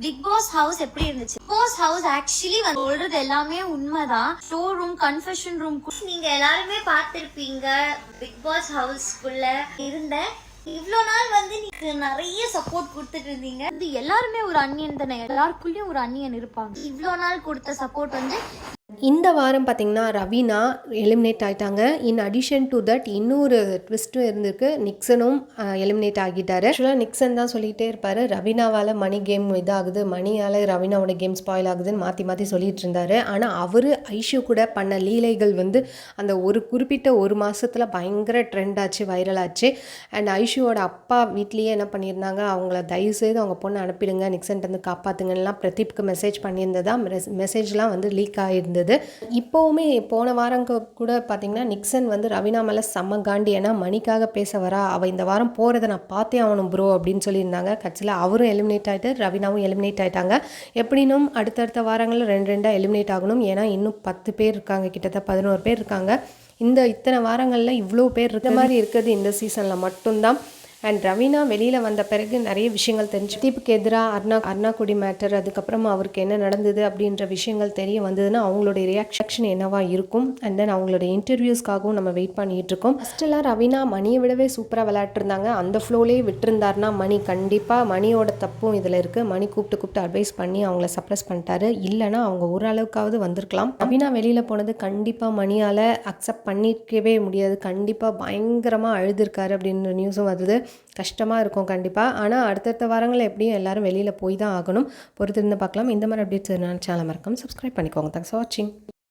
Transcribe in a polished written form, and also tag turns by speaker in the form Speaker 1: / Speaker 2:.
Speaker 1: Big pass house எப்படி இருந்துச்சு? Big pass house actually சொல்றது எல்லாமே உண்மைதான். ஷோ ரூம், கன்ஃபெஷன் ரூம் நீங்க எல்லாருமே பார்த்திருப்பீங்க. பிக் பாஸ் ஹவுஸ்க்குள்ள இருந்த இவ்வளோ நாள் நீங்க நிறைய சப்போர்ட் கொடுத்துட்டு இருந்தீங்க. இது எல்லாருமே ஒரு அன்னியன் தானே, எல்லாருக்குள்ளயும் ஒரு அன்னியன் இருப்பாங்க. இவ்வளோ நாள் கொடுத்த சப்போர்ட்
Speaker 2: இந்த வாரம் பார்த்திங்கன்னா ரவீனா எலிமினேட் ஆகிட்டாங்க. இன் அடிஷன் டு தட் இன்னொரு ட்விஸ்ட்டும் இருந்திருக்கு. நிக்சனும் எலிமினேட் ஆகிட்டார். ஆக்சுவலாக நிக்சன் தான் சொல்லிகிட்டே இருப்பார், ரவீனாவால் மணி கேம் இதாகுது, மணியால் ரவீனாவோட கேம் ஸ்பாயில் ஆகுதுன்னு மாற்றி மாற்றி சொல்லிட்டு இருந்தார். ஆனால் அவர் ஐஷு கூட பண்ண லீலைகள் அந்த ஒரு குறிப்பிட்ட ஒரு மாதத்தில் பயங்கர ட்ரெண்ட் ஆச்சு, வைரல் ஆச்சு. அண்ட் ஐஷுவோட அப்பா வீட்லேயே என்ன பண்ணியிருந்தாங்க, அவங்கள தயவுசெய்து அவங்க பொண்ணை அனுப்பிடுங்க, நிக்சன்ட்டு காப்பாற்றுங்கலாம் பிரதீப்க்கு மெசேஜ் பண்ணியிருந்ததா. மெசேஜ்லாம் லீக் ஆகிருந்தது. இப்போவுமே போன வாரம் கூட பார்த்தீங்கன்னா நிக்சன் ரவீனா மேலே செம்ம காண்டி, ஏன்னா மணிக்காக பேச வரா, அவள் இந்த வாரம் போகிறத நான் பார்த்தே ஆகணும் ப்ரோ அப்படின்னு சொல்லியிருந்தாங்க. கட்சியில் அவரும் எலிமினேட் ஆகிட்டு ரவீனாவும் எலிமினேட் ஆகிட்டாங்க. எப்படினும் அடுத்தடுத்த வாரங்களில் 2 எலிமினேட் ஆகணும். ஏன்னா இன்னும் 10 பேர் இருக்காங்க, கிட்டத்தட்ட 11 பேர் இருக்காங்க. இத்தனை வாரங்களில் இவ்வளோ பேர் இருக்க மாதிரி இருக்கிறது இந்த சீசனில் மட்டும்தான். அண்ட் ரவீனா வெளியில் வந்த பிறகு நிறைய விஷயங்கள் தெரிஞ்சு தீப்புக்கு எதிராக அர்ணாக்குடி மேட்டர், அதுக்கப்புறமா அவருக்கு என்ன நடந்தது அப்படின்ற விஷயங்கள் தெரிய வந்ததுன்னா அவங்களுடைய ரியாக்ஷன் என்னவா இருக்கும். அண்ட் தென் அவங்களுடைய இன்டர்வியூஸ்க்காகவும் நம்ம வெயிட் பண்ணிகிட்டு இருக்கோம். ஃபஸ்ட்டெல்லாம் ரவீனா மணியை விடவே சூப்பராக விளையாட்டுருந்தாங்க. அந்த ஃப்ளோலேயே விட்டுருந்தாருன்னா மணி கண்டிப்பாக மணியோட தப்பும் இதில் இருக்குது. மணி கூப்பிட்டு அட்வைஸ் பண்ணி அவங்கள சப்ரஸ் பண்ணிட்டாரு. இல்லைனா அவங்க ஓரளவுக்காவது வந்திருக்கலாம். ரவீனா வெளியில் போனது கண்டிப்பாக மணியால் அக்செப்ட் பண்ணிக்கவே முடியாது. கண்டிப்பாக பயங்கரமாக அழுதுருக்காரு அப்படின்ற நியூஸும் வருது. கஷ்டமாக இருக்கும் கண்டிப்பாக. ஆனால் அடுத்தடுத்த வாரங்களில் எப்படியும் எல்லாரும் வெளியில் போய் தான் ஆகணும். பொறுத்திருந்து பார்க்கலாம். இந்த மாதிரி அப்டேட்ஸ் சேனல் மறக்காம சப்ஸ்கிரைப் பண்ணிக்கோங்க. தேங்க்ஸ் ஃபார் வாட்சிங்.